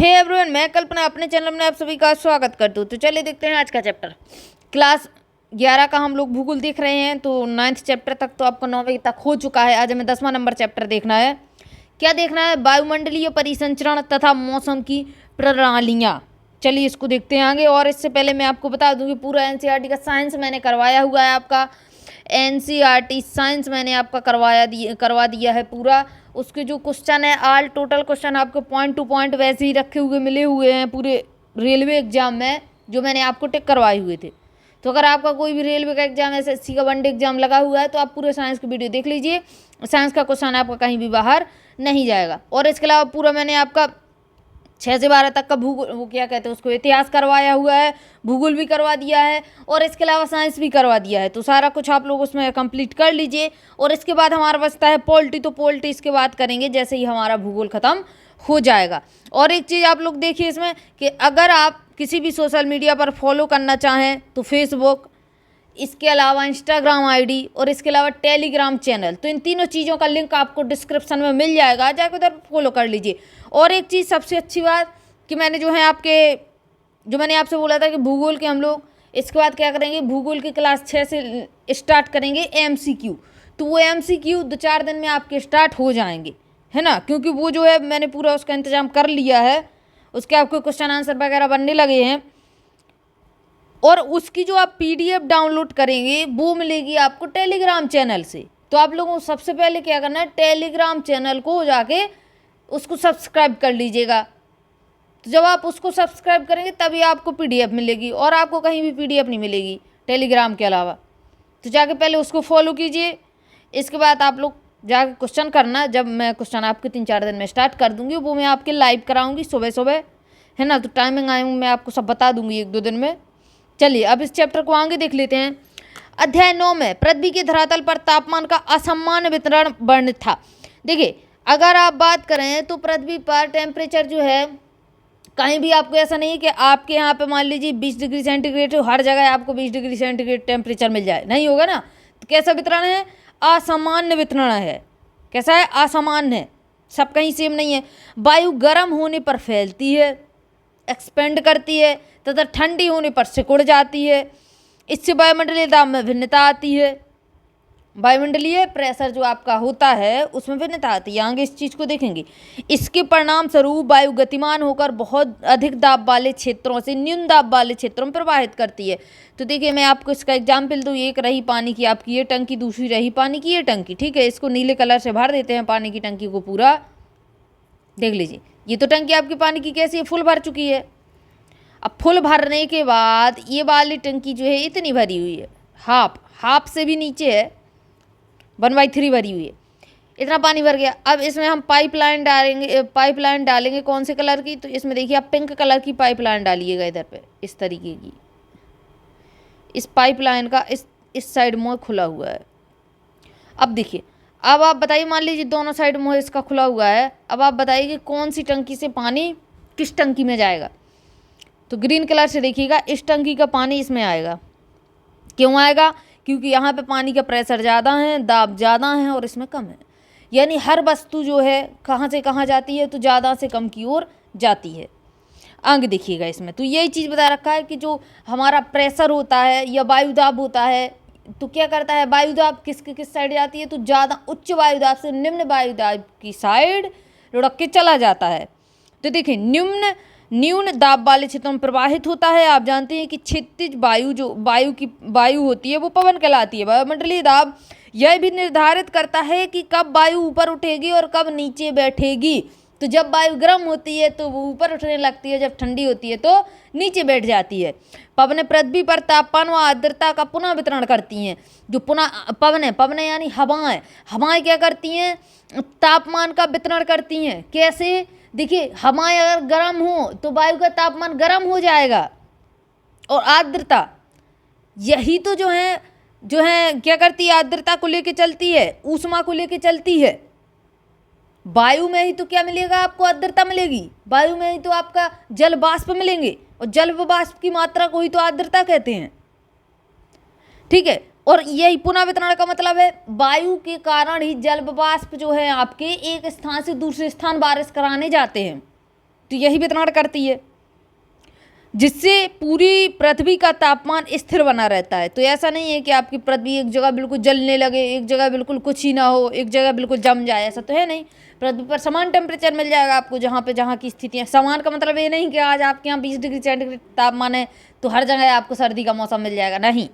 Hey everyone, मैं कल्पना अपने channel में आप सभी का स्वागत करती हूँ। तो चलिए देखते हैं आज का चैप्टर। क्लास 11 का हम लोग भूगोल देख रहे हैं। तो 9th चैप्टर तक तो आपको 9वीं तक हो चुका है। आज हमें 10वां नंबर चैप्टर देखना है। क्या देखना है? वायुमंडलीय परिसंचरण तथा मौसम की प्रणालियाँ। चलिए इसको देखते हैं आगे। और इससे पहले मैं आपको बता दूँ कि पूरा NCERT का साइंस मैंने करवाया हुआ है। आपका NCERT साइंस मैंने आपका करवा दिया है पूरा। उसके जो क्वेश्चन है ऑल टोटल क्वेश्चन आपको पॉइंट टू पॉइंट वैसे ही रखे हुए मिले हुए हैं पूरे रेलवे एग्जाम में, जो मैंने आपको टिक करवाए हुए थे। तो अगर आपका कोई भी रेलवे का एग्जाम SSC का वनडे एग्जाम लगा हुआ है तो आप पूरे साइंस की वीडियो देख लीजिए। साइंस का क्वेश्चन आपका कहीं भी बाहर नहीं जाएगा। और इसके अलावा पूरा मैंने आपका 6 से 12 तक का भूगोल, वो क्या कहते हैं उसको, इतिहास करवाया हुआ है, भूगोल भी करवा दिया है और इसके अलावा साइंस भी करवा दिया है। तो सारा कुछ आप लोग उसमें कंप्लीट कर लीजिए। और इसके बाद हमारा बचता है पॉलिटी। तो पॉलिटी इसके बाद करेंगे जैसे ही हमारा भूगोल ख़त्म हो जाएगा। और एक चीज़ आप लोग देखिए इसमें कि अगर आप किसी भी सोशल मीडिया पर फॉलो करना चाहें तो फेसबुक, इसके अलावा इंस्टाग्राम ID और इसके अलावा टेलीग्राम चैनल, तो इन तीनों चीज़ों का लिंक आपको डिस्क्रिप्शन में मिल जाएगा। जाकर उधर फॉलो कर लीजिए। और एक चीज़ सबसे अच्छी बात कि मैंने मैंने आपसे बोला था कि भूगोल के हम लोग इसके बाद क्या करेंगे, भूगोल की क्लास 6 से स्टार्ट करेंगे MCQ। तो वो MCQ 2-4 दिन में आपके स्टार्ट हो जाएंगे, है ना, क्योंकि वो जो है मैंने पूरा उसका इंतज़ाम कर लिया है। उसके आपको क्वेश्चन आंसर वगैरह बनने लगे हैं। और उसकी जो आप PDF डाउनलोड करेंगे वो मिलेगी आपको टेलीग्राम चैनल से। तो आप लोगों को सबसे पहले क्या करना है, टेलीग्राम चैनल को जाके उसको सब्सक्राइब कर लीजिएगा। तो जब आप उसको सब्सक्राइब करेंगे तभी आपको PDF मिलेगी, और आपको कहीं भी PDF नहीं मिलेगी टेलीग्राम के अलावा। तो जाके पहले उसको फॉलो कीजिए। इसके बाद आप लोग जाके क्वेश्चन करना। जब मैं क्वेश्चन आपके 3-4 दिन में स्टार्ट कर दूँगी वो मैं आपके लाइव कराऊँगी सुबह सुबह, है ना। तो टाइमिंग मैं आपको सब बता दूँगी 1-2 दिन में। चलिए अब इस चैप्टर को आगे देख लेते हैं। अध्याय 9 में पृथ्वी के धरातल पर तापमान का असमान वितरण वर्णित था। देखिए अगर आप बात करें तो पृथ्वी पर टेम्परेचर जो है कहीं भी आपको ऐसा नहीं है कि आपके यहाँ पे मान लीजिए 20 डिग्री सेंटीग्रेड, हर जगह आपको 20 डिग्री सेंटीग्रेड टेम्परेचर मिल जाए, नहीं होगा ना। तो कैसा वितरण है? असामान्य वितरण है। कैसा है? असामान्य है, सब कहीं सेम नहीं है। वायु गर्म होने पर फैलती है, एक्सपेंड करती है, तथा ठंडी होने पर सिकुड़ जाती है। इससे वायुमंडलीय दाब में भिन्नता आती है। वायुमंडलीय प्रेशर जो आपका होता है उसमें भिन्नता आती है। आगे इस चीज़ को देखेंगे। इसके परिणाम स्वरूप वायु गतिमान होकर बहुत अधिक दाब वाले क्षेत्रों से न्यून दाब वाले क्षेत्रों में प्रवाहित करती है। तो देखिए मैं आपको इसका एग्जाम्पल दूँ। एक रही पानी की आपकी ये टंकी, दूसरी रही पानी की ये टंकी, ठीक है। इसको नीले कलर से भर देते हैं पानी की टंकी को पूरा। देख लीजिए ये तो टंकी आपकी पानी की कैसी है, फुल भर चुकी है। अब फुल भरने के बाद ये वाली टंकी जो है इतनी भरी हुई है, हाफ से भी नीचे है, 1/3 भरी हुई है। इतना पानी भर गया। अब इसमें हम पाइपलाइन डालेंगे कौन से कलर की? तो इसमें देखिए आप पिंक कलर की पाइपलाइन डालिएगा इधर पे, इस तरीके की। इस पाइपलाइन का इस साइड मुँह खुला हुआ है। अब देखिए, अब आप बताइए, मान लीजिए दोनों साइड मुँह इसका खुला हुआ है। अब आप बताइए कि कौन सी टंकी से पानी किस टंकी में जाएगा। तो ग्रीन कलर से देखिएगा, इस टंकी का पानी इसमें आएगा। क्यों आएगा? क्योंकि यहाँ पे पानी का प्रेशर ज़्यादा है, दाब ज़्यादा है और इसमें कम है। यानी हर वस्तु जो है कहाँ से कहाँ जाती है, तो ज़्यादा से कम की ओर जाती है। आगे देखिएगा इसमें तो यही चीज़ बता रखा है कि जो हमारा प्रेशर होता है या वायुदाब होता है तो क्या करता है, वायुदाब किस साइड जाती है, तो ज़्यादा उच्च वायुदाब से निम्न वायुदाब की साइड लुढ़क के चला जाता है। तो देखिए न्यून दाब वाले क्षेत्रों में प्रवाहित होता है। आप जानते हैं कि क्षितिज वायु जो वायु होती है वो पवन कहलाती है। वायुमंडलीय दाब यह भी निर्धारित करता है कि कब वायु ऊपर उठेगी और कब नीचे बैठेगी। तो जब वायु गर्म होती है तो वो ऊपर उठने लगती है, जब ठंडी होती है तो नीचे बैठ जाती है। पवनें पृथ्वी पर तापमान व आर्द्रता का पुनः वितरण करती हैं। जो पवनें यानी हवाएं क्या करती हैं? तापमान का वितरण करती हैं। कैसे? देखिए हवाएं अगर गर्म हो तो वायु का तापमान गर्म हो जाएगा, और आर्द्रता यही तो जो है क्या करती है, आर्द्रता को लेके चलती है, ऊष्मा को लेके चलती है। वायु में ही तो क्या मिलेगा आपको? आर्द्रता मिलेगी। वायु में ही तो आपका जल वाष्प मिलेंगे, और जल वाष्प की मात्रा को ही तो आर्द्रता कहते हैं, ठीक है। और यही पुनः वितरण का मतलब है वायु के कारण ही जल वाष्प जो है आपके एक स्थान से दूसरे स्थान बारिश कराने जाते हैं। तो तो यही वितरण करती है, जिससे पूरी पृथ्वी का तापमान स्थिर बना रहता है। तो ऐसा नहीं है कि आपकी पृथ्वी एक जगह बिल्कुल जलने लगे, एक जगह बिल्कुल कुछ ही ना हो, एक जगह बिल्कुल जम जाए, ऐसा तो है नहीं। पृथ्वी पर समान टेम्परेचर मिल जाएगा आपको, जहाँ की स्थितियाँ समान का मतलब ये नहीं कि आज आपके यहाँ 20 डिग्री सेंटीग्रेड तापमान है तो हर जगह आपको सर्दी का मौसम मिल जाएगा, नहीं।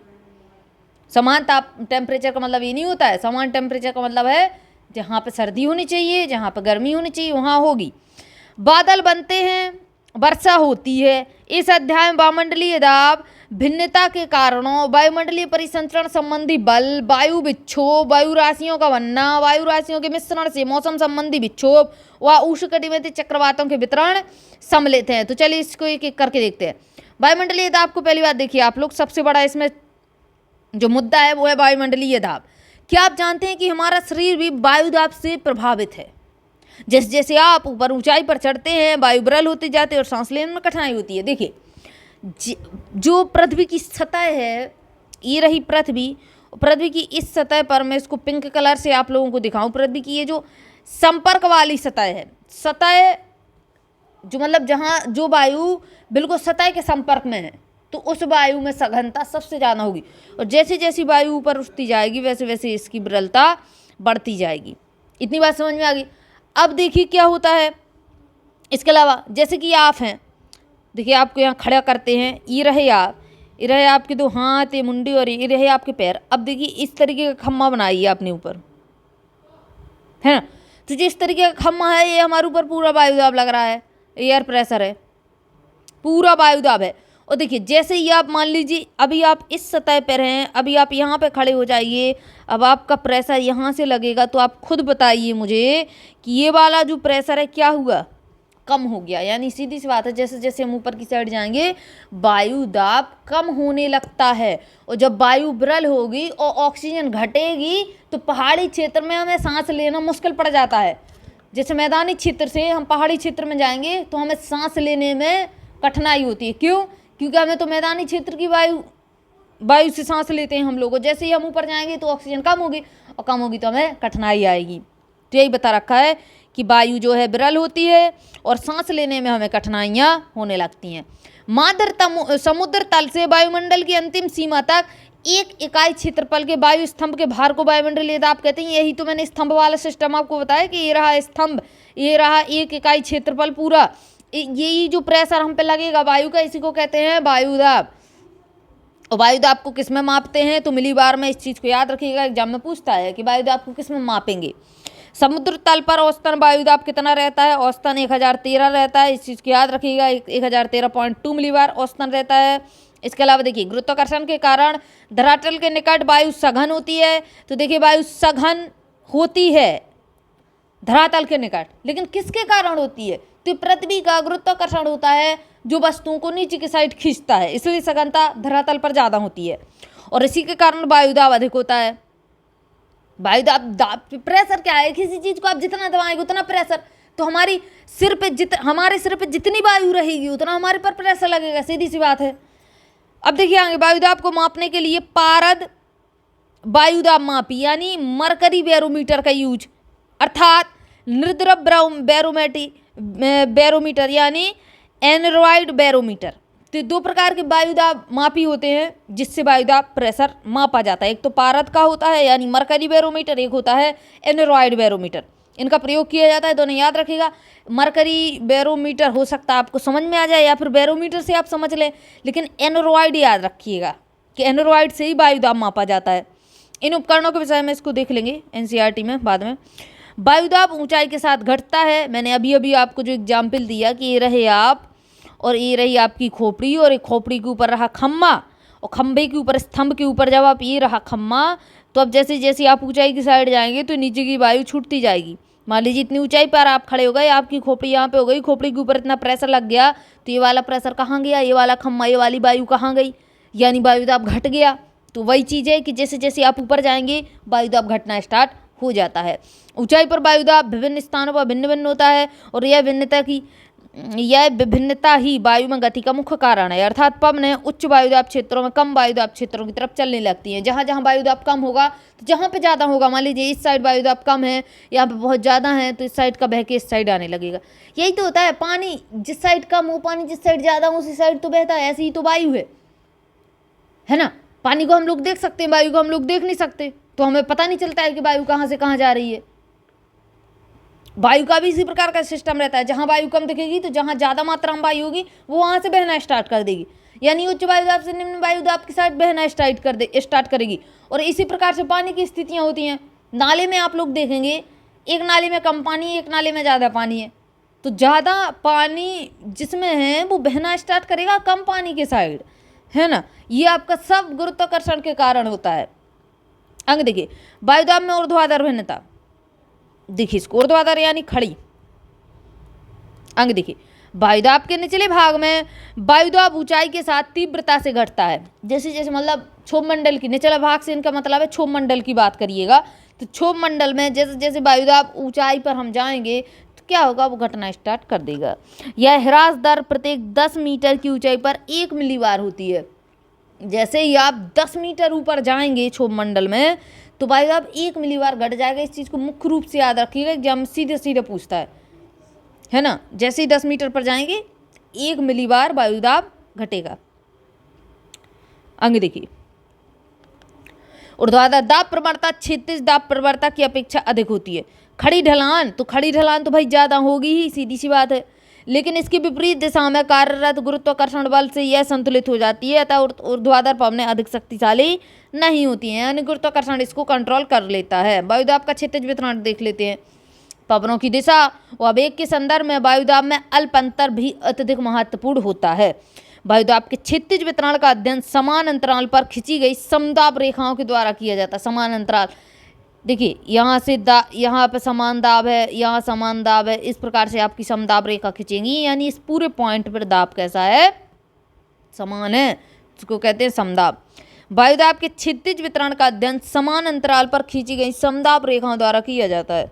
समान टेम्परेचर का मतलब ये नहीं होता है। समान टेम्परेचर का मतलब है जहाँ पे सर्दी होनी चाहिए, जहाँ पे गर्मी होनी चाहिए, वहाँ होगी। बादल बनते हैं, वर्षा होती है। इस अध्याय में वायुमंडलीय दाब भिन्नता के कारणों, वायुमंडलीय परिसंचरण संबंधी बल, वायु विक्षोभ, वायु राशियों का बनना, वायु राशियों के मिश्रण से मौसम संबंधी विक्षोभ व उष्णकटिबंधीय चक्रवातों के वितरण सम्मिलित हैं। तो चलिए इसको एक एक करके देखते हैं। वायुमंडलीय दाब को पहली बात देखिए आप लोग, सबसे बड़ा इसमें जो मुद्दा है वो है वायुमंडलीय दाब। क्या आप जानते हैं कि हमारा शरीर भी वायु दाब से प्रभावित है? जैसे जैसे आप ऊपर ऊंचाई पर चढ़ते हैं, वायु विरल होती जाती है और सांस लेने में कठिनाई होती है। देखिए जो पृथ्वी की सतह है, ये रही पृथ्वी, पृथ्वी की इस सतह पर मैं इसको पिंक कलर से आप लोगों को दिखाऊं, पृथ्वी की ये जो संपर्क वाली सतह है, सतह जो मतलब जहाँ जो वायु बिल्कुल सतह के संपर्क में है, तो उस वायु में सघनता सबसे ज़्यादा होगी। और जैसे जैसी वायु ऊपर उठती जाएगी वैसे वैसे इसकी विरलता बढ़ती जाएगी। इतनी बात समझ में आ गई। अब देखिए क्या होता है इसके अलावा, जैसे कि आप हैं, देखिए आपको यहाँ खड़ा करते हैं, ये रहे आप, ये रहे आपके दो हाथ, ये मुंडी और ये रहे आपके पैर। अब देखिए इस तरीके का खम्मा बनाइए आपने ऊपर, है ना। तो जिस तरीके का खम्मा है ये हमारे ऊपर पूरा वायुदाब लग रहा है, एयर प्रेशर है, पूरा वायुदाब है। और देखिए जैसे ही आप मान लीजिए अभी आप इस सतह पर हैं, अभी आप यहाँ पे खड़े हो जाइए, अब आपका प्रेशर यहाँ से लगेगा, तो आप खुद बताइए मुझे कि ये वाला जो प्रेशर है क्या हुआ, कम हो गया। यानी सीधी सी बात है, जैसे जैसे हम ऊपर की साइड जाएंगे वायु दाब कम होने लगता है। और जब वायु विरल होगी और ऑक्सीजन घटेगी तो पहाड़ी क्षेत्र में हमें सांस लेना मुश्किल पड़ जाता है। जैसे मैदानी क्षेत्र से हम पहाड़ी क्षेत्र में जाएंगे तो हमें सांस लेने में कठिनाई होती है। क्यों? क्योंकि हमें तो मैदानी क्षेत्र की वायु से सांस लेते हैं हम लोग, जैसे ही हम ऊपर जाएंगे तो ऑक्सीजन कम होगी, और कम होगी तो हमें कठिनाई आएगी। तो यही बता रखा है कि वायु जो है विरल होती है और सांस लेने में हमें कठिनाइयाँ होने लगती हैं। मात्र समुद्र तल से वायुमंडल की अंतिम सीमा तक एक इकाई क्षेत्रफल के वायु स्तंभ के भार को वायुमंडलीय दाब कहते हैं। यही तो मैंने स्तंभ वाला सिस्टम आपको बताया कि ये रहा स्तंभ, ये रहा एक इकाई क्षेत्रफल पूरा, यही जो प्रेशर हम पे लगेगा वायु का, इसी को कहते हैं वायुदाब। और वायुदाब को किस में मापते हैं? तो मिली बार में इस चीज़ को याद रखिएगा, एग्जाम में पूछता है कि वायुदाब को किस में मापेंगे। समुद्र तल पर औसतन वायुदाब कितना रहता है? औसतन 1013 रहता है, इस चीज़ को याद रखिएगा, 1013.2 मिलीबार औसतन रहता है। इसके अलावा देखिए गुरुत्वाकर्षण के कारण धरातल के निकट वायु सघन होती है। तो देखिए वायु सघन होती है धरातल के निकट, लेकिन किसके कारण होती है? तो पृथ्वी का गुरुत्वाकर्षण होता है जो वस्तुओं को नीचे की साइड खींचता है, इसलिए सघनता धरातल पर ज़्यादा होती है और इसी के कारण वायुदाब अधिक होता है। वायुदाब प्रेशर क्या है? किसी चीज़ को आप जितना दबाएंगे उतना प्रेशर, तो हमारे सिर पे जितनी वायु रहेगी उतना हमारे पर प्रेशर लगेगा, सीधी सी बात है। अब देखिए आगे, वायुदाब को मापने के लिए पारद वायुदाब मापी यानी मरकरी बैरोमीटर का यूज, अर्थात निर्द्रव बैरोमीटर यानी एनरॉइड बैरोमीटर। तो दो प्रकार के वायुदाब मापी होते हैं जिससे वायुदाब प्रेशर मापा जाता है। एक तो पारद का होता है यानी मरकरी बैरोमीटर, एक होता है एनरॉइड बैरोमीटर। इनका प्रयोग किया जाता है, दोनों याद रखिएगा। मरकरी बैरोमीटर हो सकता है आपको समझ में आ जाए या फिर बैरोमीटर से आप समझ लें, लेकिन एनरॉइड याद रखिएगा कि एनरॉइड से ही वायुदाब मापा जाता है। इन उपकरणों के विषय में इसको देख लेंगे एनसीईआरटी में बाद में। वायुदाब ऊंचाई के साथ घटता है। मैंने अभी अभी आपको जो एग्जाम्पल दिया कि ये रहे आप और ये रही आपकी खोपड़ी, और एक खोपड़ी के ऊपर रहा खम्मा और खम्भे के ऊपर स्तंभ के ऊपर जब आप ये रहा खम्मा, तो अब जैसे जैसे आप ऊंचाई की साइड जाएंगे तो नीचे की वायु छूटती जाएगी। मान लीजिए इतनी ऊंचाई पर आप खड़े हो गए, आपकी खोपड़ी यहाँ पे हो गई, खोपड़ी के ऊपर इतना प्रेशर लग गया, तो ये वाला प्रेशर कहाँ गया? ये वाला खम्मा, ये वाली वायु कहाँ गई? यानी वायुदाब घट गया। तो वही चीज़ है कि जैसे जैसे आप ऊपर जाएंगे वायुदाब घटना स्टार्ट हो जाता है। ऊंचाई पर वायुदाब विभिन्न स्थानों पर भिन्न भिन्न होता है और यह भिन्नता की यह विभिन्नता ही वायु में गति का मुख्य कारण है। अर्थात पवनें उच्च वायुदाब क्षेत्रों में कम वायुदाब क्षेत्रों की तरफ चलने लगती हैं। जहाँ जहाँ वायुदाब कम होगा तो जहाँ पे ज़्यादा होगा, मान लीजिए इस साइड वायुदाब कम है, यहाँ पे बहुत ज़्यादा है, तो इस साइड का बह के इस साइड आने लगेगा। यही तो होता है, पानी जिस साइड कम हो, पानी जिस साइड ज़्यादा हो उसी साइड तो बहता है। ऐसी ही तो वायु है ना। पानी को हम लोग देख सकते हैं, वायु को हम लोग देख नहीं सकते, तो हमें पता नहीं चलता है कि वायु कहाँ से कहाँ जा रही है। वायु का भी इसी प्रकार का सिस्टम रहता है, जहाँ वायु कम दिखेगी तो जहाँ ज़्यादा मात्रा में वायु होगी वो वहाँ से बहना स्टार्ट कर देगी, यानी उच्च वायुदाब से निम्न वायुदाब की साइड बहना स्टार्ट करेगी। और इसी प्रकार से पानी की स्थितियाँ होती हैं। नाले में आप लोग देखेंगे, एक नाले में कम पानी है, एक नाले में ज़्यादा पानी है, तो ज़्यादा पानी जिसमें है वो बहना स्टार्ट करेगा कम पानी के साइड, है ना। ये आपका सब गुरुत्वाकर्षण के कारण होता है। अंग देखिए, वायुदाब में ऊर्ध्वाधर भिन्नता, देखिए इसको ऊर्ध्वाधर यानी खड़ी। अंग देखिए, वायुदाब के निचले भाग में वायुदाब ऊंचाई के साथ तीव्रता से घटता है। जैसे जैसे मतलब क्षोभ मंडल की निचला भाग से इनका मतलब है क्षोभ मंडल की बात करिएगा, तो क्षोभ मंडल में जैसे जैसे वायुदाब ऊंचाई पर हम जाएंगे तो क्या होगा, वो घटना स्टार्ट कर देगा। यह ह्रास दर प्रत्येक 10 मीटर की ऊंचाई पर 1 मिलीबार होती है। जैसे ही आप 10 मीटर ऊपर जाएंगे क्षोभ मंडल में तो वायुदाब 1 मिलीबार घट जाएगा। इस चीज़ को मुख्य रूप से याद रखिएगा, एग्जाम सीधे सीधे पूछता है ना। जैसे ही 10 मीटर पर जाएंगे 1 मिलीबार वायुदाब घटेगा। अंग देखिए, ऊर्ध्वाधर दाब प्रवणता क्षैतिज दाब प्रवणता की अपेक्षा अधिक होती है। खड़ी ढलान तो भाई ज़्यादा होगी ही, सीधी सी बात है, लेकिन इसकी विपरीत दिशा में कार्यरत गुरुत्वाकर्षण बल से यह संतुलित हो जाती है, अतः ऊर्ध्वाधर पवनें अधिक शक्तिशाली नहीं होती हैं, यानी गुरुत्वाकर्षण इसको कंट्रोल कर लेता है। वायुदाब का क्षैतिज वितरण देख लेते हैं। पवनों की दिशा व वेग के संदर्भ में वायुदाब में अल्प अंतर भी अत्यधिक महत्वपूर्ण होता है। वायुदाब के क्षैतिज वितरण का अध्ययन समान अंतराल पर खींची गई समदाब रेखाओं के द्वारा किया जाता है। समान अंतराल, देखिए यहाँ से यहाँ पे समान दाब है, यहाँ समान दाब है, इस प्रकार से आपकी समदाब रेखा खींचेंगी, यानी इस पूरे पॉइंट पर दाब कैसा है, समान है, इसको कहते हैं समदाब। वायुदाब के क्षैतिज वितरण का अध्ययन समान अंतराल पर खींची गई समदाब रेखाओं द्वारा किया जाता है।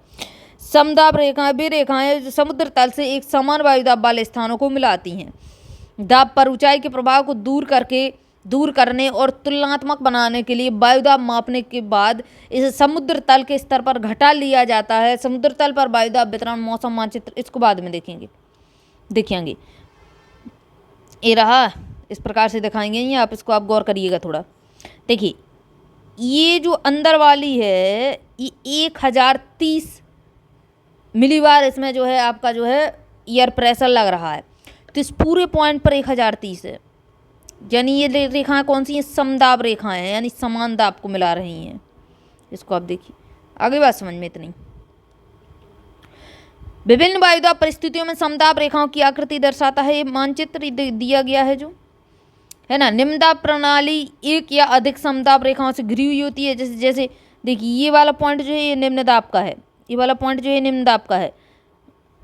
समदाब रेखाएं वे रेखाएं जो समुद्र तल से एक समान वायुदाब वाले स्थानों को मिलाती हैं। दाब पर ऊंचाई के प्रभाव को दूर करने और तुलनात्मक बनाने के लिए वायुदाब मापने के बाद इसे समुद्र तल के स्तर पर घटा लिया जाता है। समुद्र तल पर वायुदाब वितरण मौसम मानचित्र इसको बाद में देखेंगे। ये रहा, इस प्रकार से दिखाएंगे, ये आप गौर करिएगा थोड़ा। देखिए ये जो अंदर वाली है ये 1030 मिलीबार इसमें जो है आपका जो है एयर प्रेशर लग रहा है, तो इस पूरे पॉइंट पर 1030 है, यानी ये रेखाएं कौन सी हैं, समदाब रेखाएं हैं, यानी समान दाब को मिला रही हैं। इसको आप देखिए, आगे बात समझ में इतनी। विभिन्न वायुदाब परिस्थितियों में समदाब रेखाओं की आकृति दर्शाता है ये मानचित्र दिया गया है जो है ना। निम्नदाब प्रणाली एक या अधिक समदाब रेखाओं से घिरी हुई होती है। जैसे जैसे देखिए ये वाला पॉइंट जो है ये निम्न दाब का है, ये वाला पॉइंट जो है निम्न दाब का है,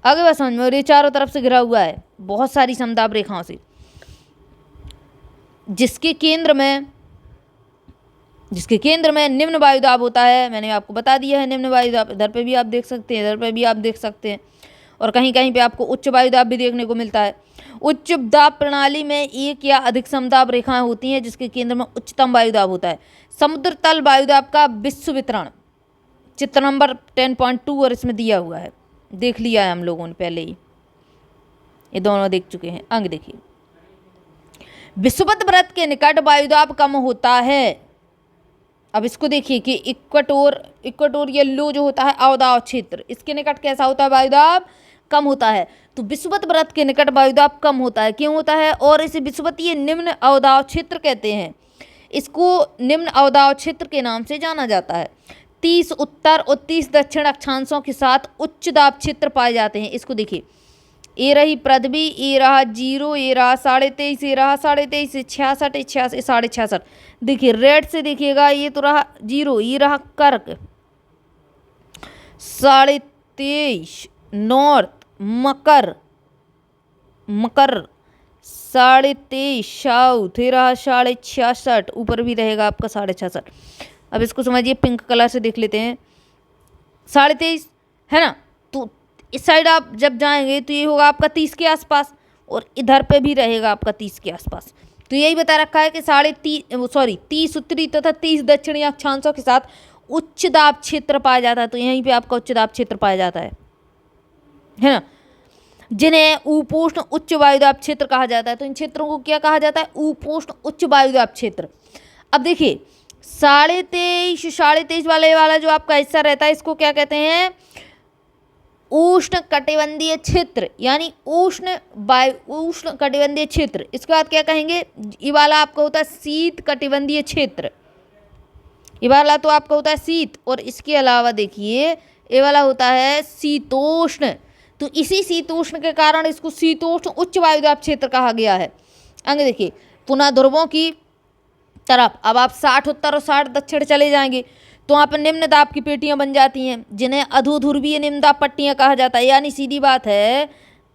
आगे बात समझ में। और ये चारों तरफ से घिरा हुआ है बहुत सारी समदाब रेखाओं से, जिसके केंद्र में निम्न वायुदाब होता है। मैंने आपको बता दिया है निम्न वायुदाब, इधर पे भी आप देख सकते हैं, इधर पे भी आप देख सकते हैं, और कहीं कहीं पे आपको उच्च वायुदाब भी देखने को मिलता है। उच्च दाब प्रणाली में एक या अधिक समदाब रेखाएं होती हैं जिसके केंद्र में उच्चतम वायुदाब होता है। समुद्र तल वायुदाब का विश्व वितरण चित्र नंबर 10.2 और इसमें दिया हुआ है, देख लिया है हम लोगों ने पहले ही, ये दोनों देख चुके हैं। अंग देखिए, विषुवत वृत्त के निकट वायुदाब कम होता है। अब इसको देखिए कि इक्वेटोरियल लो जो होता है अवदाब क्षेत्र, इसके निकट कैसा होता है, वायुदाब कम होता है। तो विषुवत वृत्त के निकट वायुदाब कम होता है, क्यों होता है, और इसे विषुवतीय निम्न अवदाब क्षेत्र कहते हैं। इसको निम्न अवदाब क्षेत्र के नाम से जाना जाता है। 30 उत्तर और 30 दक्षिण अक्षांशों के साथ उच्च दाब क्षेत्र पाए जाते हैं। इसको देखिए, ये रही पृथ्वी, ये रहा 0, ये रहा 23.5, ये रहा 23.5, 66, 66, 66.5। देखिए रेड से देखिएगा, ये तो रहा 0, ये रहा कर्क, 23.5 नॉर्थ, मकर 23.5 साउथ, ये रहा 66.5, ऊपर भी रहेगा आपका 66.5। अब इसको समझिए, पिंक कलर से देख लेते हैं, 23.5 है ना, तो इस साइड आप जब जाएंगे तो ये होगा आपका 30 के आसपास, और इधर पे भी रहेगा आपका 30 के आसपास। तो यही बता रखा है कि 30 उत्तरी तथा 30 दक्षिणी अक्षांशों के साथ उच्च दाब क्षेत्र पाया जाता है। तो यहीं पे आपका उच्च दाब क्षेत्र पाया जाता है ना, जिन्हें उपोष्ण उच्च वायुदाब क्षेत्र कहा जाता है। तो इन क्षेत्रों को क्या कहा जाता है? उपोष्ण उच्च वायुदाब क्षेत्र। अब देखिए 23.5 वाला जो आपका हिस्सा रहता है इसको क्या कहते हैं? उष्ण कटिबंधीय क्षेत्र, यानी उष्ण कटिबंधीय क्षेत्र। इसके बाद क्या कहेंगे? ये वाला आपका होता है शीत कटिबंधीय क्षेत्र। ये वाला तो आपका होता है शीत, और इसके अलावा देखिए ये वाला होता है शीतोष्ण। तो इसी शीतोष्ण के कारण इसको शीतोष्ण उच्च वायुदाब क्षेत्र कहा गया है। आगे देखिए पुनः ध्रुवों की तरफ अब आप 60 उत्तर और 60 दक्षिण चले जाएंगे तो वहाँ पर निम्न दाब की पेटियां बन जाती हैं, जिन्हें अधोध्रुवीय निम्न दाब पट्टियां कहा जाता है। यानी सीधी बात है,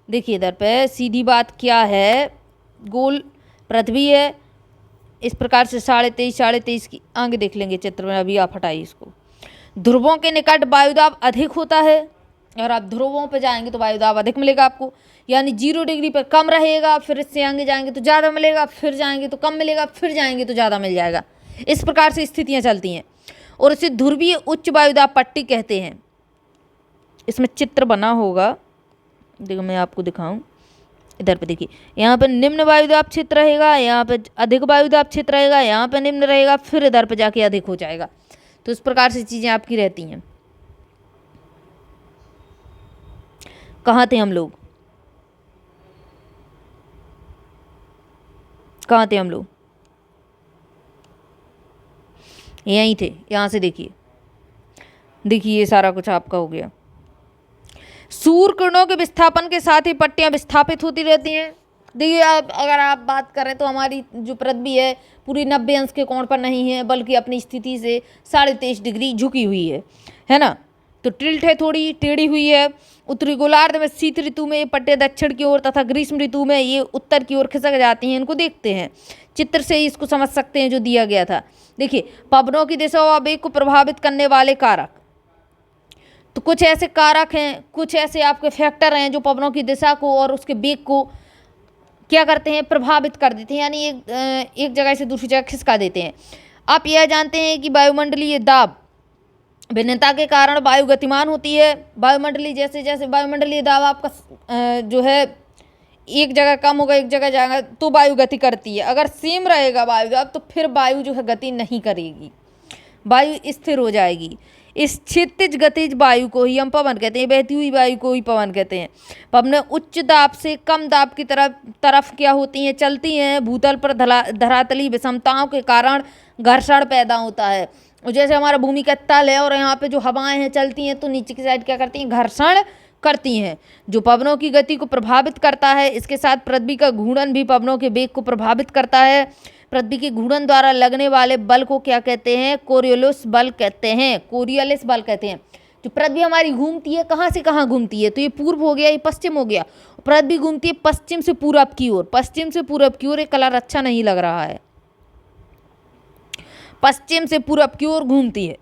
देखिए इधर पे सीधी बात क्या है, गोल पृथ्वी है इस प्रकार से 23.5 की। आगे देख लेंगे चित्र में, अभी आप हटाइए इसको। ध्रुवों के निकट वायुदाब अधिक होता है, और आप ध्रुवों पे जाएंगे तो वायुदाब अधिक मिलेगा आपको, यानी 0 डिग्री पर कम रहेगा, फिर इससे आगे जाएंगे तो ज़्यादा मिलेगा, फिर जाएंगे तो कम मिलेगा, फिर जाएंगे तो ज़्यादा मिल जाएगा। इस प्रकार से स्थितियाँ चलती हैं, और इसे ध्रुवीय उच्च वायुदाब पट्टी कहते हैं। इसमें चित्र बना होगा, देखो मैं आपको दिखाऊं, इधर पे देखिए, यहाँ पे निम्न वायुदाब क्षेत्र रहेगा, यहाँ पे अधिक वायुदाब क्षेत्र रहेगा, यहाँ पे निम्न रहेगा, फिर इधर पे जाके अधिक हो जाएगा। तो इस प्रकार से चीज़ें आपकी रहती हैं। कहाँ थे हम लोग? कहाँ थे हम लोग? यहीं थे। यहाँ से देखिए ये सारा कुछ आपका हो गया। सूर्य किरणों के विस्थापन के साथ ही पट्टियां विस्थापित होती रहती हैं। देखिए अगर आप बात करें तो हमारी जो पृथ्वी है पूरी 90 अंश के कोण पर नहीं है, बल्कि अपनी स्थिति से 23.5 डिग्री झुकी हुई है ना। तो टिल्ट है, थोड़ी टेढ़ी हुई है। उत्तरी गोलार्ध में शीत ऋतु में ये पट्टे दक्षिण की ओर तथा ग्रीष्म ऋतु में ये उत्तर की ओर खिसक जाती हैं। इनको देखते हैं, चित्र से ही इसको समझ सकते हैं जो दिया गया था। देखिए पवनों की दिशा और वेग को प्रभावित करने वाले कारक, तो कुछ ऐसे कारक हैं, कुछ ऐसे आपके फैक्टर हैं जो पवनों की दिशा को और उसके वेग को क्या करते हैं? प्रभावित कर देते हैं, यानी एक जगह से दूसरी जगह खिसका देते हैं। आप यह जानते हैं कि वायुमंडलीय दाब भिन्नता के कारण वायु गतिमान होती है। वायुमंडलीय जैसे जैसे वायुमंडलीय दाब आपका जो है एक जगह कम होगा, एक जगह जाएगा तो वायु गति करती है। अगर सेम रहेगा वायु दाब तो फिर वायु जो है गति नहीं करेगी, वायु स्थिर हो जाएगी। इस क्षितिज गतिज वायु को ही हम पवन कहते हैं, बहती हुई वायु को ही पवन कहते हैं। पवन उच्च दाब से कम दाब की तरफ क्या होती हैं? चलती हैं। भूतल पर धरातली विषमताओं के कारण घर्षण पैदा होता है। और जैसे हमारा भूमि का तल है और यहाँ पे जो हवाएं हैं चलती हैं, तो नीचे की साइड क्या करती हैं? घर्षण करती हैं, जो पवनों की गति को प्रभावित करता है। इसके साथ पृथ्वी का घूर्णन भी पवनों के वेग को प्रभावित करता है। पृथ्वी के घूर्णन द्वारा लगने वाले बल को क्या कहते हैं? कोरियोलिस बल कहते हैं। कोरियोलिस बल कहते हैं। जो पृथ्वी हमारी घूमती है, कहाँ से कहाँ घूमती है? तो ये पूर्व हो गया, ये पश्चिम हो गया। पृथ्वी घूमती है पश्चिम से पूरब की ओर, पश्चिम से पूरब की ओर। ये कलर अच्छा नहीं लग रहा है, पश्चिम से पूरब की ओर घूमती है।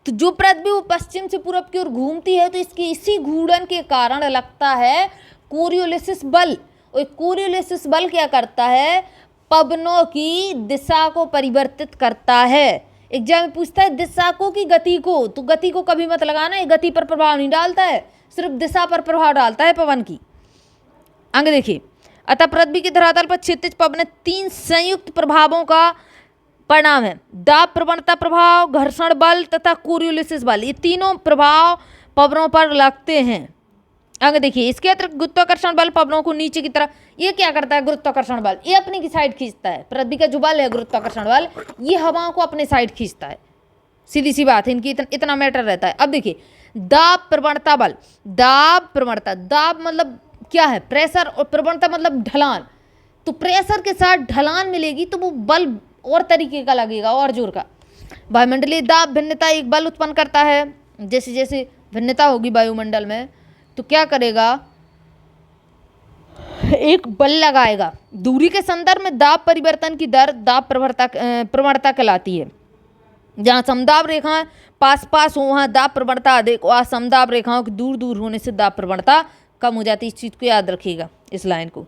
तो जो पृथ्वी वो पश्चिम से पूरब की ओर घूमती है, तो इसकी इसी घूर्णन के कारण लगता है कोरियोलिस बल। और कोरियोलिस बल क्या करता है? पवनों की दिशा को परिवर्तित करता है। एग्जाम में पूछता है दिशा को की गति को, तो गति को कभी मत लगाना, ये गति पर प्रभाव नहीं डालता है, सिर्फ दिशा पर प्रभाव डालता है पवन की। आगे देखिए, अतः पृथ्वी के धरातल पर क्षितिज पवन 3 संयुक्त प्रभावों का परिणाम है। दाब प्रवणता प्रभाव, घर्षण बल तथा कोरियोलिस बल, ये तीनों प्रभाव पवनों पर लगते हैं। आगे देखिए, इसके अतिरिक्त गुरुत्वाकर्षण बल पवनों को नीचे की तरफ, ये क्या करता है? गुरुत्वाकर्षण बल ये अपनी की साइड खींचता है। पृथ्वी का जो बल है गुरुत्वाकर्षण बल, ये हवाओं को अपने साइड खींचता है। सीधी सी बात है, इनकी इतना मैटर रहता है। अब देखिए दाब प्रवणता बल, दाब प्रवणता, दाब मतलब क्या है? प्रेशर, और प्रवणता मतलब ढलान। तो प्रेशर के साथ ढलान मिलेगी तो वो बल और तरीके का लगेगा, और जोर का। वायुमंडलीय दाब भिन्नता एक बल उत्पन्न करता है। जैसे जैसे भिन्नता होगी वायुमंडल में तो क्या करेगा? एक बल लगाएगा। दूरी के संदर्भ में दाब परिवर्तन की दर दाब प्रवणता कहलाती है। जहाँ समदाब रेखाएं पास पास हो वहाँ दाब प्रवणता अधिक, और समदाब रेखाओं के दूर दूर होने से दाब प्रवणता कम हो जाती है। इस चीज को याद रखिएगा, इस लाइन को।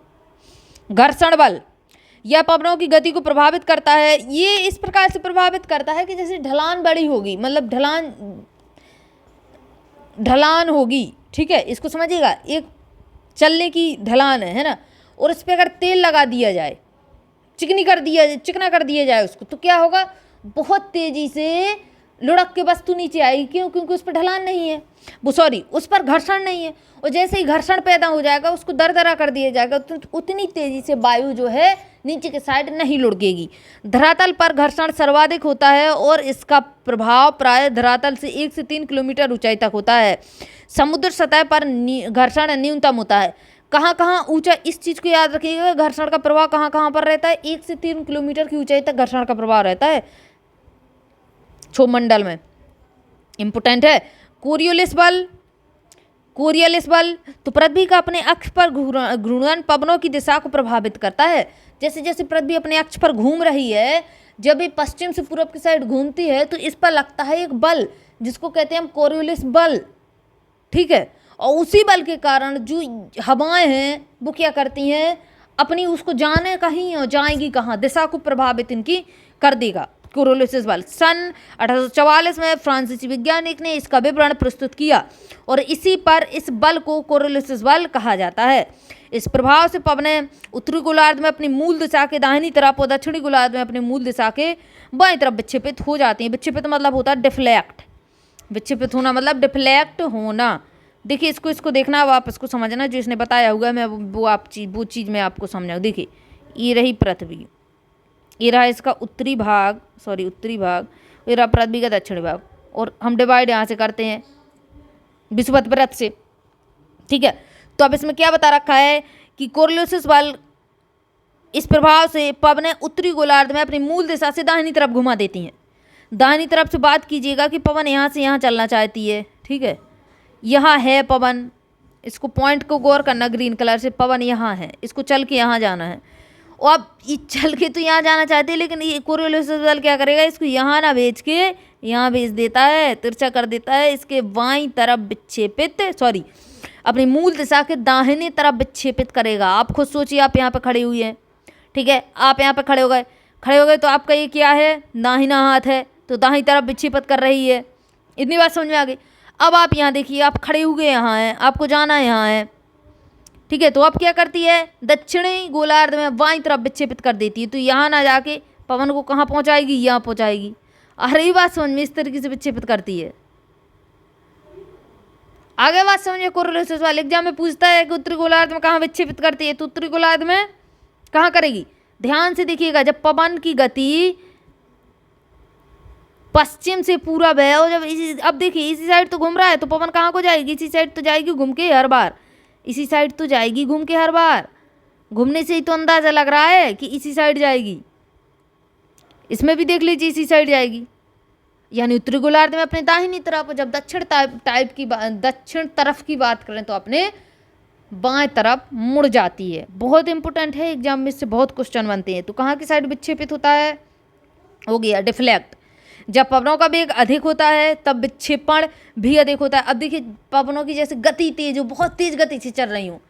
घर्षण बल, यह पवनों की गति को प्रभावित करता है। ये इस प्रकार से प्रभावित करता है कि जैसे ढलान बड़ी होगी, मतलब ढलान होगी, ठीक है, इसको समझिएगा, एक चलने की ढलान है ना, और उस पर अगर तेल लगा दिया जाए, चिकना कर दिया जाए उसको, तो क्या होगा, बहुत तेजी से लुढ़क के वस्तु नीचे आएगी। क्यों? क्योंकि उस पर ढलान नहीं है, उस पर घर्षण नहीं है, और जैसे ही घर्षण पैदा हो जाएगा उसको दरदरा कर दिया जाएगा, तो उतनी तेजी से वायु जो है नीचे के साइड नहीं लुढ़केगी। धरातल पर घर्षण सर्वाधिक होता है और इसका प्रभाव प्राय धरातल से 1 से 3 किलोमीटर ऊंचाई तक होता है। समुद्र सतह पर घर्षण न्यूनतम होता है। कहाँ कहाँ ऊंचा, इस चीज को याद रखिएगा, घर्षण का प्रभाव कहाँ कहाँ पर रहता है, 1 से 3 किलोमीटर की ऊंचाई तक घर्षण का प्रभाव रहता है क्षोभमंडल में। इंपोर्टेंट है। कोरियोलिस बल तो पृथ्वी का अपने अक्ष पर घूर्णन पवनों की दिशा को प्रभावित करता है। जैसे जैसे पृथ्वी अपने अक्ष पर घूम रही है, जब ये पश्चिम से पूर्व की साइड घूमती है तो इस पर लगता है एक बल, जिसको कहते हैं हम कोरियोलिस बल, ठीक है। और उसी बल के कारण जो हवाएं हैं वो क्या करती हैं, अपनी उसको जाने कहीं और जाएंगी कहाँ, दिशा को प्रभावित इनकी कर देगा कोरियोलिस बल। सन 1844 में फ्रांसीसी वैज्ञानिक ने इसका विवरण प्रस्तुत किया और इसी पर इस बल को कोरियोलिस बल कहा जाता है। इस प्रभाव से पवनें उत्तरी गोलार्ध में अपनी मूल दिशा के दाहिनी तरफ और दक्षिणी गोलार्ध में अपनी मूल दिशा के बाईं तरफ विक्षेपित हो जाती हैं। विक्षेपित मतलब होता है डिफ्लेक्ट, विक्षेपित होना मतलब डिफ्लेक्ट होना। देखिए इसको देखना, अब आप इसको समझना, जो इसने बताया हुआ मैं वो चीज़ मैं आपको समझाऊँ। देखिए ये रही पृथ्वी, ये रहा इसका उत्तरी भाग, ये रहा पृथ्वी का दक्षिणी भाग, और हम डिवाइड यहाँ से करते हैं विषुवत वृत्त से, ठीक है। तो अब इसमें क्या बता रखा है कि कोरियोलिस बल इस प्रभाव से पवनें उत्तरी गोलार्ध में अपनी मूल दिशा से दाहिनी तरफ घुमा देती हैं। दाहिनी तरफ से बात कीजिएगा कि पवन यहाँ से यहाँ चलना चाहती है, ठीक है, यहाँ है पवन, इसको पॉइंट को गौर करना ग्रीन कलर से, पवन यहाँ है, इसको चल के यहाँ जाना है, और अब ये चल के तो यहाँ जाना चाहते हैं, लेकिन ये कोरियोलिस बल क्या करेगा, इसको यहाँ ना भेज के यहाँ भेज देता है, तिरछा कर देता है, इसके बाईं तरफ विक्षेपित, अपनी मूल दिशा के दाहिने तरफ विक्षेपित करेगा। आप खुद सोचिए, आप यहाँ पे खड़े हुए हैं, ठीक है, आप यहाँ पे खड़े हो गए तो आपका ये क्या है, दाहिना हाथ है, तो दाहिनी तरफ विक्षेपित कर रही है। इतनी बात समझ में आ गई। अब आप यहाँ देखिए, आप खड़े हुए यहाँ हैं, आपको जाना यहाँ है, ठीक है, तो अब क्या करती है, दक्षिणी गोलार्ध में बाईं तरफ विक्षेपित कर देती है, तो यहाँ ना जाके पवन को कहाँ पहुँचाएगी, यहाँ पहुँचाएगी। अरे ये बात समझ में, इस तरीके से विक्षेपित करती है। आगे बात समझिए, कोरियोलिस बल एग्जाम में पूछता है कि उत्तरी गोलार्ध में कहाँ विक्षेपित करती है, तो उत्तरी गोलार्ध में कहाँ करेगी, ध्यान से देखिएगा, जब पवन की गति पश्चिम से पूरब है, और जब अब देखिए इसी साइड तो घूम रहा है, तो पवन कहाँ को जाएगी, इसी साइड तो जाएगी घूम के हर बार, इसी साइड तो जाएगी घूम के हर बार। घूमने से ही तो अंदाजा लग रहा है कि इसी साइड जाएगी। इसमें भी देख लीजिए इसी साइड जाएगी, यानी उत्तरी गोलार्ध में अपने दाहिनी तरफ, जब दक्षिण तरफ की बात करें तो अपने बाएं तरफ मुड़ जाती है। बहुत इंपॉर्टेंट है, एग्जाम में इससे बहुत क्वेश्चन बनते हैं। तो कहाँ की साइड विक्षेपित होता है, हो गया डिफ्लेक्ट। जब पवनों का वेग अधिक होता है तब विक्षेपण भी अधिक होता है। अब देखिए पवनों की जैसे गति तेज हो, बहुत तेज गति से चल रही हूँ,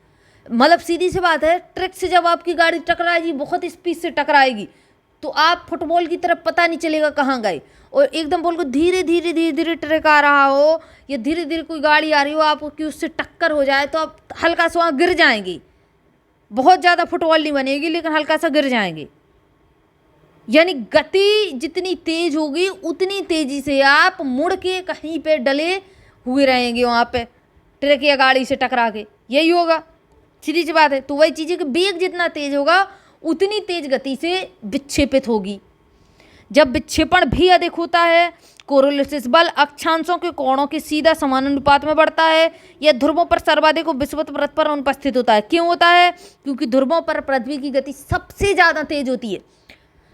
मतलब सीधी सी बात है, ट्रक से जब आपकी गाड़ी टकराएगी, बहुत स्पीड से टकराएगी, तो आप फुटबॉल की तरफ पता नहीं चलेगा कहाँ गए, और एकदम बोल को धीरे धीरे ट्रक आ रहा हो या धीरे धीरे कोई गाड़ी आ रही हो, आपकी उससे टक्कर हो जाए तो आप हल्का सा वहाँ गिर जाएंगे। बहुत ज़्यादा फुटबॉल नहीं बनेगी, लेकिन हल्का सा गिर जाएंगे। यानी गति जितनी तेज होगी उतनी तेजी से आप मुड़ के कहीं पे डले हुए रहेंगे, वहाँ पे ट्रक या गाड़ी से टकरा के, यही होगा, सीधी सी बात है। तो वही चीज़ है कि वेग जितना तेज होगा उतनी तेज गति से विक्षेपित होगी। जब विक्षेपण भी अधिक होता है, कोरियोलिस बल अक्षांशों के कोणों के सीधा समानुपात में बढ़ता है। यह ध्रुवों पर सर्वाधिक विषुवत वृत्त पर अनुपस्थित होता है। क्यों होता है, क्योंकि ध्रुवों पर पृथ्वी की गति सबसे ज़्यादा तेज होती है।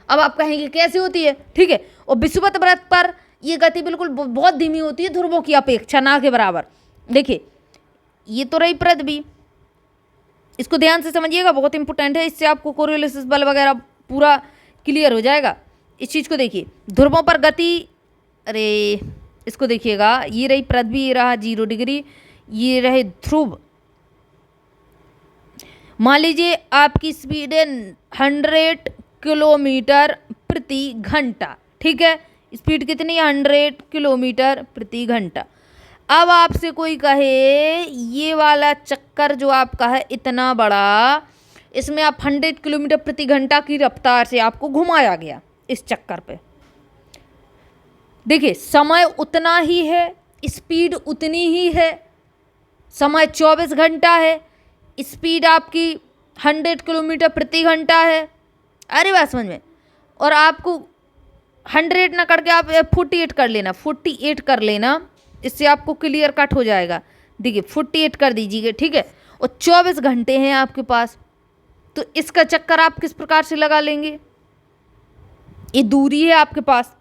अब आप कहेंगे कैसे होती है, ठीक है, और विषुवत वृत्त पर यह गति बिल्कुल बहुत धीमी होती है, ध्रुवों की अपेक्षा ना के बराबर। देखिए ये तो रही पृथ्वी, इसको ध्यान से समझिएगा, बहुत इंपॉर्टेंट है, इससे आपको कोरियोलिस बल वगैरह पूरा क्लियर हो जाएगा। इस चीज़ को देखिए, ध्रुवों पर गति अरे इसको देखिएगा, ये रही पृथ्वी, ये रहा 0 डिग्री, ये रहे ध्रुव। मान लीजिए आपकी स्पीड है 100 किलोमीटर प्रति घंटा, ठीक है। स्पीड कितनी, 100 किलोमीटर प्रति घंटा। अब आपसे कोई कहे ये वाला चक्कर जो आपका है इतना बड़ा, इसमें आप 100 किलोमीटर प्रति घंटा की रफ्तार से आपको घुमाया गया इस चक्कर पे। देखिए समय उतना ही है, स्पीड उतनी ही है, समय 24 घंटा है, स्पीड आपकी 100 किलोमीटर प्रति घंटा है। अरे बात समझ में। और आपको 100 ना करके आप 48 कर लेना, 48 कर लेना, इससे आपको क्लियर कट हो जाएगा। देखिए 48 कर दीजिए, ठीक है। और 24 घंटे हैं आपके पास, तो इसका चक्कर आप किस प्रकार से लगा लेंगे। ये दूरी है आपके पास,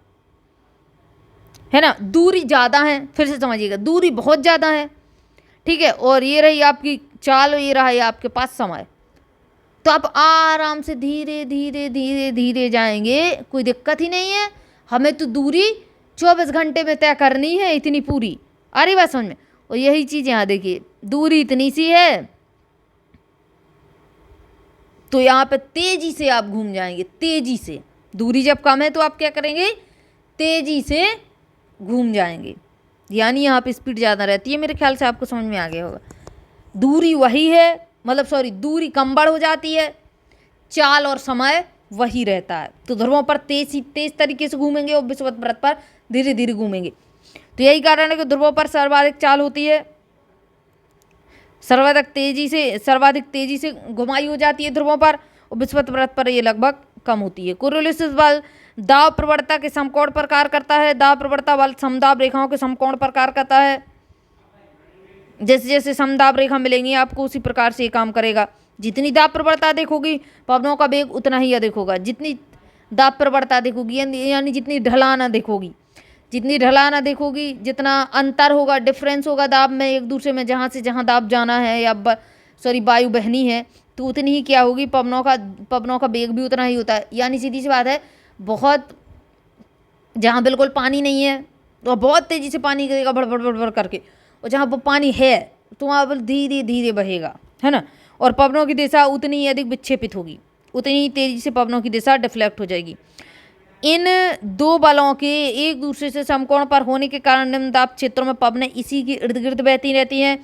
है ना, दूरी ज़्यादा है, फिर से समझिएगा दूरी बहुत ज़्यादा है, ठीक है। और ये रही आपकी चाल, ये रहा ये आपके पास समय। तो आप आराम से धीरे धीरे धीरे धीरे जाएंगे, कोई दिक्कत ही नहीं है। हमें तो दूरी 24 घंटे में तय करनी है इतनी पूरी। अरे बात समझ में। और यही चीज़ यहाँ देखिए, दूरी इतनी सी है, तो यहाँ पे तेजी से आप घूम जाएंगे, तेजी से। दूरी जब कम है तो आप क्या करेंगे, तेजी से घूम जाएंगे, यानी यहाँ पे स्पीड ज़्यादा रहती है। मेरे ख्याल से आपको समझ में आ गया होगा। दूरी वही है, मतलब सॉरी, दूरी कम बढ़ हो जाती है, चाल और समय वही रहता है। तो ध्रुवों पर तेज तरीके से घूमेंगे और विषुवत वृत्त पर धीरे धीरे घूमेंगे। तो यही कारण है कि ध्रुवों पर सर्वाधिक चाल होती है, सर्वाधिक तेजी से घुमाई हो जाती है ध्रुवों पर, और विषुवत वृत्त पर ये लगभग कम होती है। कोरियोलिस बल दाब प्रवणता के समकोण पर कार्य करता है। दाब प्रवणता बल समदाब रेखाओं के समकोण पर कार्य करता है। जैसे जैसे समदाब रेखा मिलेंगी आपको, उसी प्रकार से ये काम करेगा। जितनी दाब प्रवणता अधिक होगी, पवनों का वेग उतना ही अधिक होगा। जितनी दाब प्रवणता अधिक होगी, यानी जितनी ढलान अधिक होगी, जितनी ढलान अधिक होगी, जितना अंतर होगा, डिफरेंस होगा दाब में एक दूसरे में, जहाँ से जहाँ दाब जाना है या वायु बहनी है, तो उतनी ही क्या होगी, पवनों का वेग भी उतना ही होता है। यानी सीधी सी बात है, बहुत जहाँ बिल्कुल पानी नहीं है तो बहुत तेज़ी से पानी गिरेगा भड़ भड़ भड़ करके, और जहाँ वो पानी है तो वहाँ पर धीरे धीरे बहेगा, है ना। और पवनों की दिशा उतनी ही अधिक विक्षेपित होगी, उतनी ही तेज़ी से पवनों की दिशा डिफ्लेक्ट हो जाएगी। इन दो बलों के एक दूसरे से समकोण पर होने के कारण निम्न दाब क्षेत्रों में पवनें इसी के इर्द गिर्द बहती रहती हैं।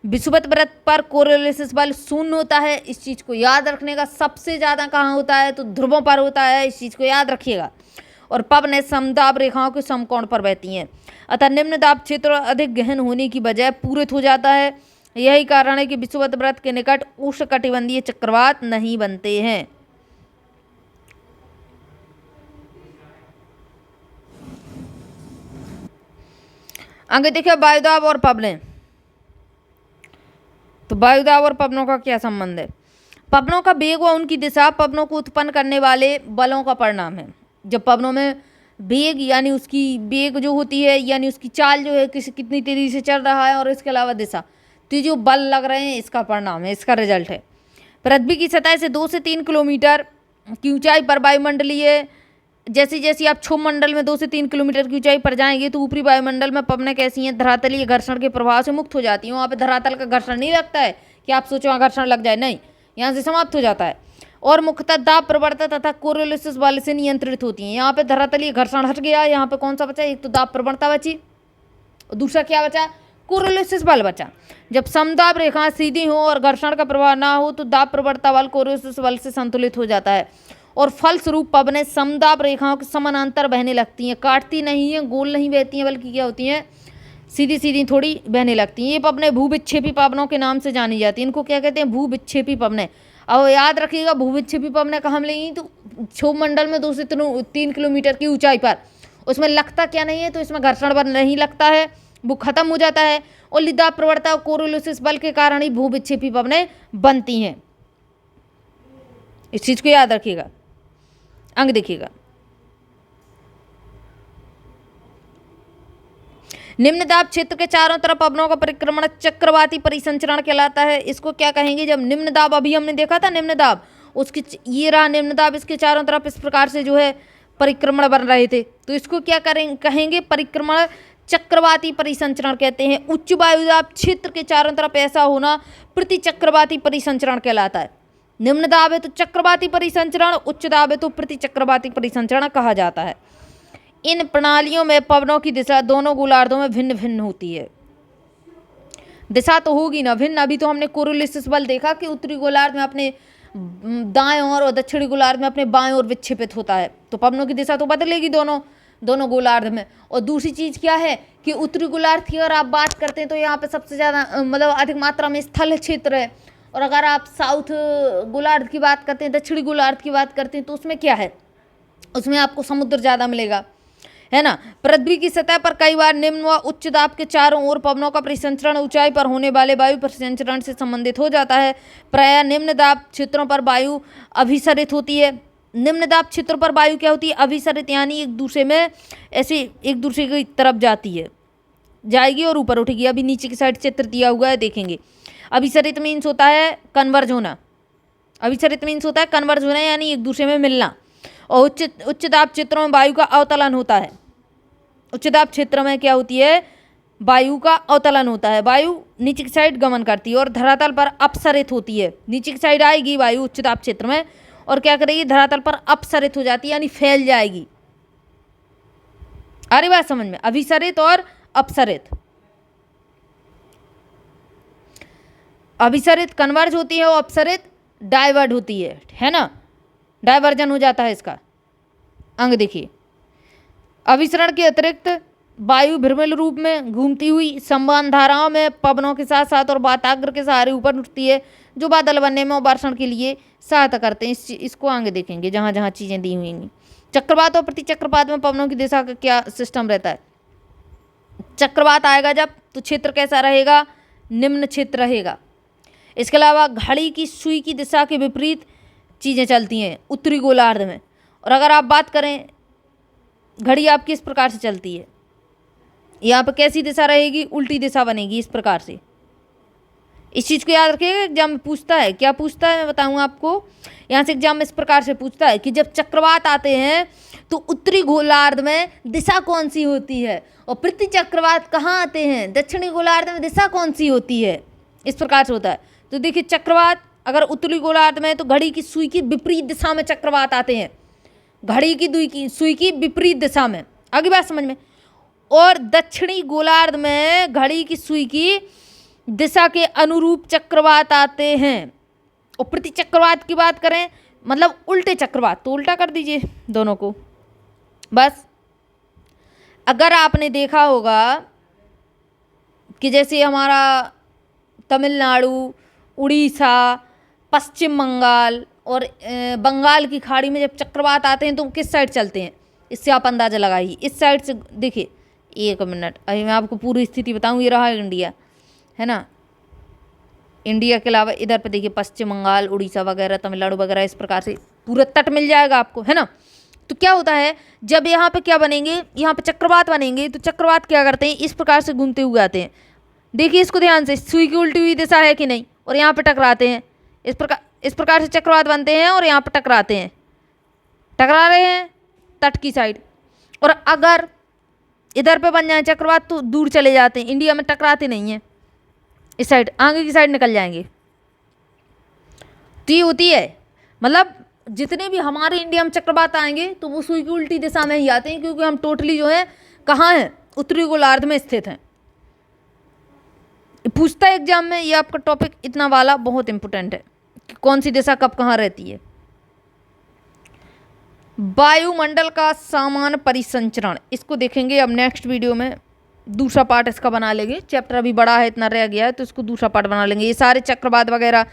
विषुवत वृत्त पर कोरियोलिस बल शून्य होता है। इस चीज़ को याद रखने का, सबसे ज़्यादा कहाँ होता है, तो ध्रुवों पर होता है, इस चीज़ को याद रखिएगा। और पवनें समदाब रेखाओं के समकोण पर बहती हैं, अतः निम्न दाब क्षेत्र अधिक गहन होने की बजाय पूरित हो जाता है। यही कारण है कि विषुवत वृत्त के निकट उष्णकटिबंधीय चक्रवात नहीं बनते हैं। आगे देखिए वायुदाब और पवनें। तो वायुदाब और पवनों का क्या संबंध है। पवनों का वेग व उनकी दिशा पवनों को उत्पन्न करने वाले बलों का परिणाम है। जब पवनों में वेग, यानी उसकी वेग जो होती है, यानी उसकी चाल जो है, कितनी तेजी से चल रहा है, और इसके अलावा दिशा, तो ये जो बल लग रहे हैं इसका परिणाम है, इसका रिजल्ट है। पृथ्वी की सतह से 2 से 3 किलोमीटर की ऊंचाई पर वायुमंडलीय, जैसे जैसे आप क्षोभ मंडल में 2 से 3 किलोमीटर की ऊंचाई पर जाएंगे तो ऊपरी वायुमंडल में पवनें कैसी हैं, धरातलीय घर्षण के प्रभाव से मुक्त हो जाती हैं। वहाँ पे धरातल का घर्षण नहीं लगता है कि आप सोचो वहाँ घर्षण लग जाए, नहीं, यहाँ से समाप्त हो जाता है। और मुख्यतः दाब प्रवणता तथा कोरियोलिस बल से नियंत्रित होती हैं। यहाँ पे धरातलीय घर्षण हट गया, यहाँ पे कौन सा बचा, एक तो दाब प्रवणता बची और दूसरा क्या बचा, कोरियोलिस बल बचा। जब समदाब रेखाएं सीधी हो और घर्षण का प्रभाव ना हो तो दाब प्रवणता बल कोरियोलिस बल से संतुलित हो जाता है, और फलस्वरूप पवनें समदाब रेखाओं के समानांतर बहने लगती हैं। काटती नहीं हैं, गोल नहीं बहती हैं, बल्कि क्या होती हैं, सीधी सीधी थोड़ी बहने लगती हैं। ये पवनें भूविक्षेपी पवनों के नाम से जानी जाती हैं। इनको क्या कहते हैं, भूविक्षेपी पवनें। अब याद रखिएगा, भूविक्षेपी पवनें कहाँ मिलेंगी, तो क्षोभ मंडल में 2 से 3 किलोमीटर की ऊंचाई पर। उसमें लगता क्या नहीं है, तो इसमें घर्षण बल नहीं लगता है, वो खत्म हो जाता है, और दाब प्रवणता और कोरियोलिस बल के कारण ही भूविक्षेपी पवनें बनती हैं। इस चीज़ को याद रखिएगा। अंग देखिएगा, निम्न दाब क्षेत्र के चारों तरफ पवनों का परिक्रमण चक्रवाती परिसंचरण कहलाता है। इसको क्या कहेंगे, जब निम्न दाब, अभी हमने देखा था निम्न दाब, उसकी ये रहा निम्न दाब, इसके चारों तरफ इस प्रकार से जो है परिक्रमण बन रहे थे, तो इसको क्या कहेंगे, परिक्रमण चक्रवाती परिसंचरण कहते हैं। उच्च वायुदाब क्षेत्र के चारों तरफ ऐसा होना प्रति चक्रवाती परिसंचरण कहलाता है। निम्न दाब है तो चक्रवाती परिसंचरण, उच्च दाब है तो प्रति चक्रवाती परिसंचरण कहा जाता है। इन प्रणालियों में पवनों की दिशा दोनों गोलार्धों में भिन्न भिन्न होती है। दिशा तो होगी ना भिन्न, अभी तो हमने कोरोलिसिस बल देखा कि उत्तरी गोलार्ध में अपने दाएं ओर और दक्षिणी गोलार्ध में अपने बाएं ओर विक्षेपित होता है, तो पवनों की दिशा तो बदलेगी दोनों गोलार्ध में। और दूसरी चीज़ क्या है कि उत्तरी गोलार्ध की अगर आप बात करते हैं तो यहाँ पे सबसे ज़्यादा मतलब अधिक मात्रा में स्थल क्षेत्र है, और अगर आप साउथ गोलार्ध की बात करते हैं, दक्षिणी गोलार्ध की बात करते हैं, तो उसमें क्या है, उसमें आपको समुद्र ज़्यादा मिलेगा, है ना। पृथ्वी की सतह पर कई बार निम्न व उच्च दाब के चारों ओर पवनों का परिसंचरण ऊंचाई पर होने वाले वायु परिसंचरण से संबंधित हो जाता है। प्रायः निम्न दाब क्षेत्रों पर वायु अभिसरित होती है। निम्न दाब क्षेत्रों पर वायु क्या होती है, अभिसरित, यानी एक दूसरे में ऐसे एक दूसरे की तरफ जाएगी और ऊपर उठेगी। अभी नीचे की साइड चित्र दिया हुआ है, देखेंगे। अभिसरित मीन्स होता है कन्वर्ज होना, अभिसरित मीन्स होता है कन्वर्ज होना, यानी एक दूसरे में मिलना। और उच्च दाब क्षेत्रों में वायु का अवतलन होता है। उच्च दाब क्षेत्र में क्या होती है, वायु का अवतलन होता है, वायु नीचे की साइड गमन करती है और धरातल पर अपसरित होती है। नीचे की साइड आएगी वायु उच्च दाब क्षेत्र में और क्या करेगी, धरातल पर अपसरित हो जाती है, यानी फैल जाएगी। आ रही बात समझ में, अभिसरित और अपसरित। अभिसरित कन्वर्ज होती है और अपसरित डाइवर्ट होती है ना, डाइवर्जन हो जाता है इसका अंग। देखिए, अभिसरण के अतिरिक्त वायु भ्रमल रूप में घूमती हुई संवहन धाराओं में पवनों के साथ साथ और वाताग्र के सहारे ऊपर उठती है, जो बादल बनने में और वर्षण के लिए सहायता करते हैं। इसको आगे देखेंगे जहाँ जहाँ चीज़ें दी हुई हैं। चक्रवात और प्रति चक्रवात में पवनों की दिशा का क्या सिस्टम रहता है। चक्रवात आएगा जब, तो क्षेत्र कैसा रहेगा, निम्न क्षेत्र रहेगा। इसके अलावा घड़ी की सुई की दिशा के विपरीत चीज़ें चलती हैं उत्तरी गोलार्ध में। और अगर आप बात करें, घड़ी आपकी इस प्रकार से चलती है, यहाँ पर कैसी दिशा रहेगी, उल्टी दिशा बनेगी इस प्रकार से। इस चीज़ को याद रखिएगा, एग्जाम में पूछता है। क्या पूछता है मैं बताऊँ आपको, यहाँ से एग्जाम में इस प्रकार से पूछता है कि जब चक्रवात आते हैं तो उत्तरी गोलार्ध में दिशा कौन सी होती है, और प्रति चक्रवात कहाँ आते हैं, दक्षिणी गोलार्ध में दिशा कौन सी होती है, इस प्रकार से होता है। तो देखिए, चक्रवात अगर उत्तरी गोलार्ध में, तो घड़ी की सुई की विपरीत दिशा में चक्रवात आते हैं, घड़ी की सुई की विपरीत दिशा में। आगे बात समझ में। और दक्षिणी गोलार्ध में घड़ी की सुई की दिशा के अनुरूप चक्रवात आते हैं। और प्रति चक्रवात की बात करें, मतलब उल्टे चक्रवात, तो उल्टा कर दीजिए दोनों को बस। अगर आपने देखा होगा कि जैसे हमारा तमिलनाडु, उड़ीसा, पश्चिम बंगाल और बंगाल की खाड़ी में जब चक्रवात आते हैं तो किस साइड चलते हैं, इससे आप अंदाज़ा लगाइए। इस साइड से देखिए, एक मिनट, अभी मैं आपको पूरी स्थिति बताऊँ। ये रहा इंडिया, है ना। इंडिया के अलावा इधर पे देखिए पश्चिम बंगाल, उड़ीसा वगैरह, तमिलनाडु वगैरह, इस प्रकार से पूरा तट मिल जाएगा आपको, है ना। तो क्या होता है, जब यहाँ पे क्या बनेंगे, यहाँ पे चक्रवात बनेंगे, तो चक्रवात क्या करते हैं, इस प्रकार से घूमते हुए आते हैं। देखिए इसको ध्यान से, सुई की उल्टी हुई दिशा है कि नहीं, और यहाँ पे टकराते हैं। इस प्रकार से चक्रवात बनते हैं और यहाँ पे टकराते हैं, टकरा रहे हैं तट की साइड। और अगर इधर पे बन जाए चक्रवात तो दूर चले जाते हैं, इंडिया में टकराते नहीं हैं, इस साइड आगे की साइड निकल जाएंगे। तो ये होती है, मतलब जितने भी हमारे इंडिया में चक्रवात आएंगे तो वो सुई की उल्टी दिशा में ही आते हैं, क्योंकि हम टोटली जो है कहाँ हैं, उत्तरी गोलार्ध में स्थित हैं। पूछता है एग्जाम में, ये आपका टॉपिक इतना वाला बहुत इंपॉर्टेंट है कि कौन सी दिशा कब कहाँ रहती है। वायुमंडल का सामान्य परिसंचरण, इसको देखेंगे अब नेक्स्ट वीडियो में। दूसरा पार्ट इसका बना लेंगे, चैप्टर अभी बड़ा है, इतना रह गया है, तो इसको दूसरा पार्ट बना लेंगे। ये सारे चक्रवात वगैरह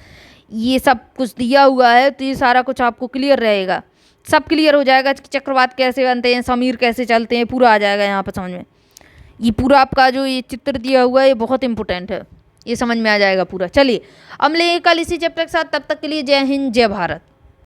ये सब कुछ दिया हुआ है, तो ये सारा कुछ आपको क्लियर रहेगा, सब क्लियर हो जाएगा कि चक्रवात कैसे बनते हैं, समीर कैसे चलते हैं, पूरा आ जाएगा यहाँ पर समझ में। ये पूरा आपका जो ये चित्र दिया हुआ है ये बहुत इंपॉर्टेंट है, ये समझ में आ जाएगा पूरा। चलिए अब मिलेंगे कल इसी चैप्टर के साथ, तब तक के लिए जय हिंद, जय भारत।